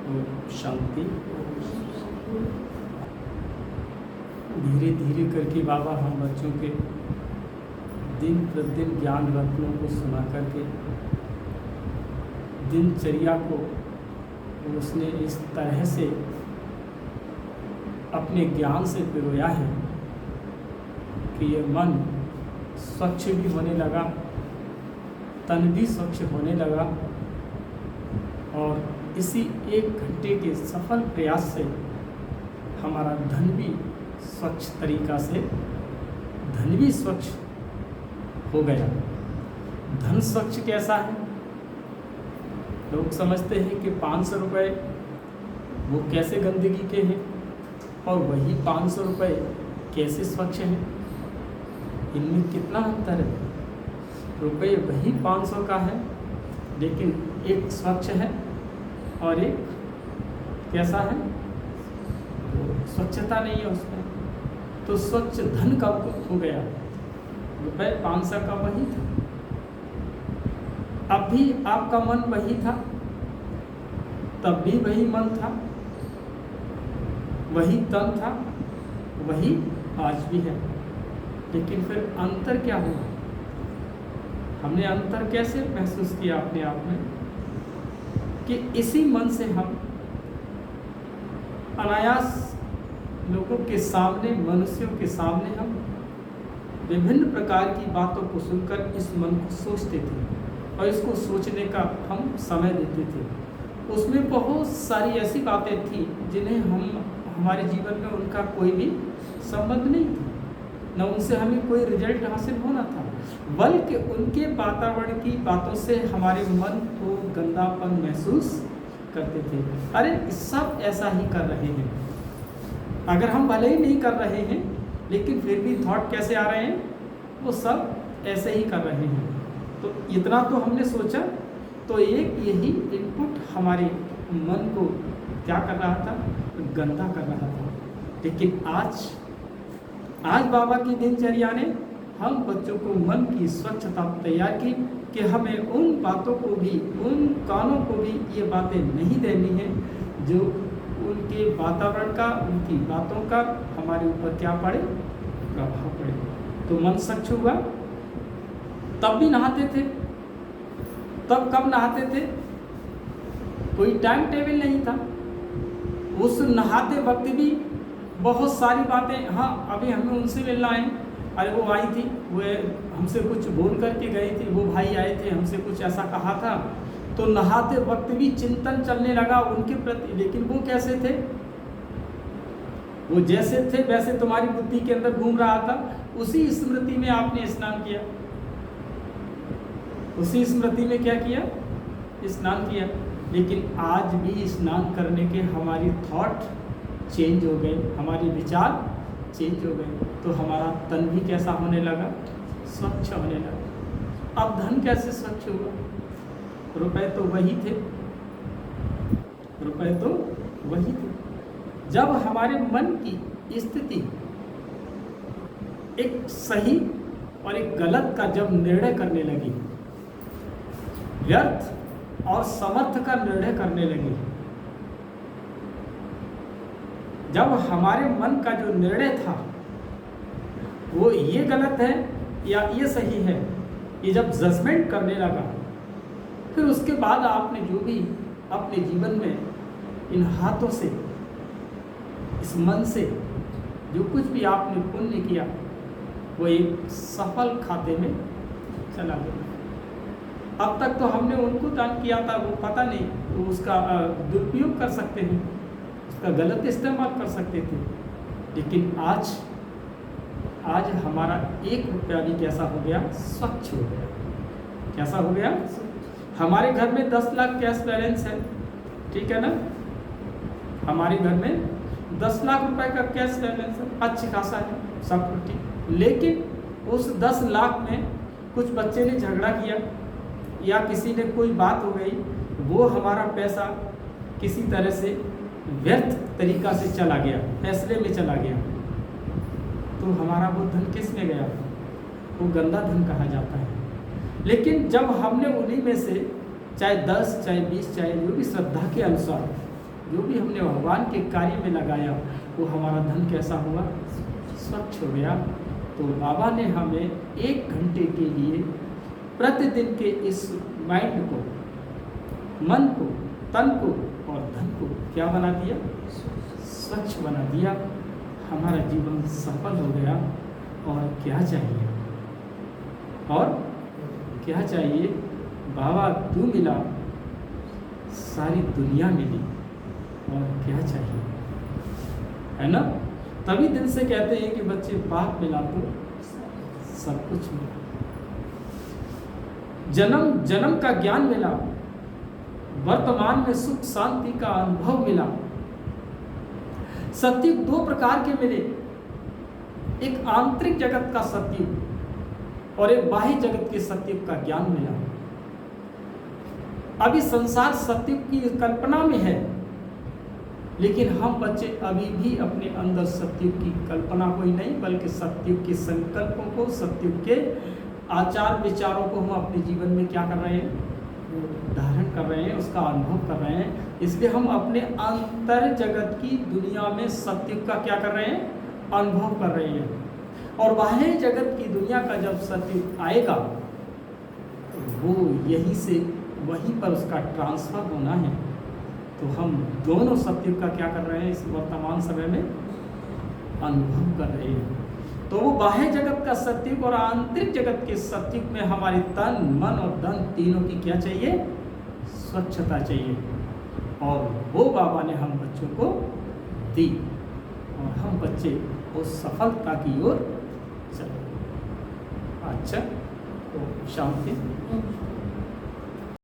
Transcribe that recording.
और शांति। धीरे धीरे करके बाबा हम बच्चों के दिन प्रतिदिन ज्ञान रत्नों को सुना करके दिनचर्या को उसने इस तरह से अपने ज्ञान से पिरोया है कि ये मन स्वच्छ भी होने लगा, तन भी स्वच्छ होने लगा और इसी 1 घंटे के सफल प्रयास से हमारा धन भी स्वच्छ तरीका से स्वच्छ हो गया। धन स्वच्छ कैसा है? लोग समझते हैं कि 500 रुपये वो कैसे गंदगी के हैं और वही 500 रुपये कैसे स्वच्छ हैं। इनमें कितना अंतर है? रुपये वही 500 का है, लेकिन एक स्वच्छ है और एक कैसा है? स्वच्छता नहीं है उसमें। तो स्वच्छ धन कब हो गया? रुपये 500 का वही था, अब भी आपका मन वही था, तब भी वही मन था, वही तन था, वही आज भी है। लेकिन फिर अंतर क्या हुआ? हमने अंतर कैसे महसूस किया अपने आप में कि इसी मन से हम अनायास लोगों के सामने, मनुष्यों के सामने हम विभिन्न प्रकार की बातों को सुनकर इस मन को सोचते थे और इसको सोचने का हम समय देते थे। उसमें बहुत सारी ऐसी बातें थी जिन्हें हमारे जीवन में उनका कोई भी संबंध नहीं था, न उनसे हमें कोई रिजल्ट हासिल होना था, बल्कि उनके वातावरण की बातों से हमारे मन को गंदापन महसूस करते थे। अरे सब ऐसा ही कर रहे हैं, अगर हम भले ही नहीं कर रहे हैं लेकिन फिर भी थॉट कैसे आ रहे हैं? वो सब ऐसे ही कर रहे हैं। तो इतना तो हमने सोचा, तो एक यही इनपुट हमारे मन को क्या कर रहा था? गंदा कर रहा था। लेकिन आज बाबा की दिनचर्या ने हम बच्चों को मन की स्वच्छता तैयार की कि हमें उन बातों को भी, उन कानों को भी ये बातें नहीं देनी है जो उनके वातावरण का, उनकी बातों का हमारे ऊपर क्या पड़े? प्रभाव पड़े। तो मन स्वच्छ हुआ। तब भी नहाते थे। तब कब नहाते थे? कोई टाइम टेबल नहीं था। उस नहाते वक्त भी बहुत सारी बातें, हाँ अभी हमें उनसे मिलना है, अरे वो आई थी, वो हमसे कुछ बोल करके गई थी, वो भाई आए थे, हमसे कुछ ऐसा कहा था। तो नहाते वक्त भी चिंतन चलने लगा उनके प्रति। लेकिन वो कैसे थे? वो जैसे थे वैसे तुम्हारी बुद्धि के अंदर घूम रहा था। उसी स्मृति में आपने स्नान किया, उसी स्मृति में क्या किया? स्नान किया। लेकिन आज भी स्नान करने के हमारी थॉट चेंज हो गए, हमारे विचार चेंज हो गए, तो हमारा तन भी कैसा होने लगा? स्वच्छ होने लगा। अब धन कैसे स्वच्छ हुआ? रुपए तो वही थे, रुपए तो वही थे। जब हमारे मन की स्थिति एक सही और एक गलत का जब निर्णय करने लगी, व्यर्थ और समर्थ का निर्णय करने लगी, जब हमारे मन का जो निर्णय था वो ये गलत है या ये सही है, ये जब जजमेंट करने लगा, फिर उसके बाद आपने जो भी अपने जीवन में इन हाथों से, इस मन से जो कुछ भी आपने पुण्य किया, वो एक सफल खाते में चला गया। अब तक तो हमने उनको दान किया था, वो पता नहीं, वो उसका दुरुपयोग कर सकते हैं, उसका गलत इस्तेमाल कर सकते थे। लेकिन आज हमारा 1 रुपया भी कैसा हो गया? स्वच्छ हो गया। कैसा हो गया? हमारे घर में 10 लाख कैश बैलेंस है, ठीक है ना? हमारे घर में 10 लाख रुपए का कैश बैलेंस है, अच्छा खासा है, सब कुछ ठीक। लेकिन उस 10 लाख में कुछ बच्चे ने झगड़ा किया या किसी ने कोई बात हो गई, वो हमारा पैसा किसी तरह से व्यर्थ तरीका से चला गया, फैसले में चला गया, तो हमारा वो धन किस में गया? वो गंदा धन कहा जाता है। लेकिन जब हमने उन्हीं में से चाहे 10, चाहे 20, चाहे जो भी श्रद्धा के अनुसार जो भी हमने भगवान के कार्य में लगाया वो हमारा धन कैसा हुआ, स्वच्छ हो गया। तो बाबा ने हमें 1 घंटे के लिए प्रतिदिन के इस माइंड को, मन को, तन को और धन को क्या बना दिया, स्वच्छ बना दिया। हमारा जीवन सफल हो गया। और क्या चाहिए, और क्या चाहिए, बाबा तू मिला, सारी दुनिया मिली, और क्या चाहिए, है ना। तभी दिल से कहते हैं कि बच्चे बाप मिला तो सब कुछ मिला। जन्म जन्म का ज्ञान मिला, वर्तमान में सुख शांति का अनुभव मिला। सत्युग 2 प्रकार के मिले, एक आंतरिक जगत का सत्युग और एक बाह्य जगत के सत्युग का ज्ञान मिला। अभी संसार सत्युग की कल्पना में है, लेकिन हम बच्चे अभी भी अपने अंदर सत्युग की कल्पना को ही नहीं बल्कि सत्युग के संकल्पों को, सत्युग के आचार विचारों को हम अपने जीवन में क्या कर रहे हैं, धारण कर रहे हैं, उसका अनुभव कर रहे हैं। इसलिए हम अपने अंतर जगत की दुनिया में सत्युग का क्या कर रहे हैं, अनुभव कर रहे हैं। और बाह्य जगत की दुनिया का जब सत्युग आएगा तो वो यहीं से वहीं पर उसका ट्रांसफर होना है। तो हम दोनों सत्युग का क्या कर रहे हैं, इस वर्तमान समय में अनुभव कर रहे हैं। तो वो बाह्य जगत का सत्युग और आंतरिक जगत के सत्युग में हमारे तन, मन और धन तीनों की क्या चाहिए, स्वच्छता चाहिए। और वो बाबा ने हम बच्चों को दी और हम बच्चे उस सफलता की ओर चले। अच्छा, तो शांति।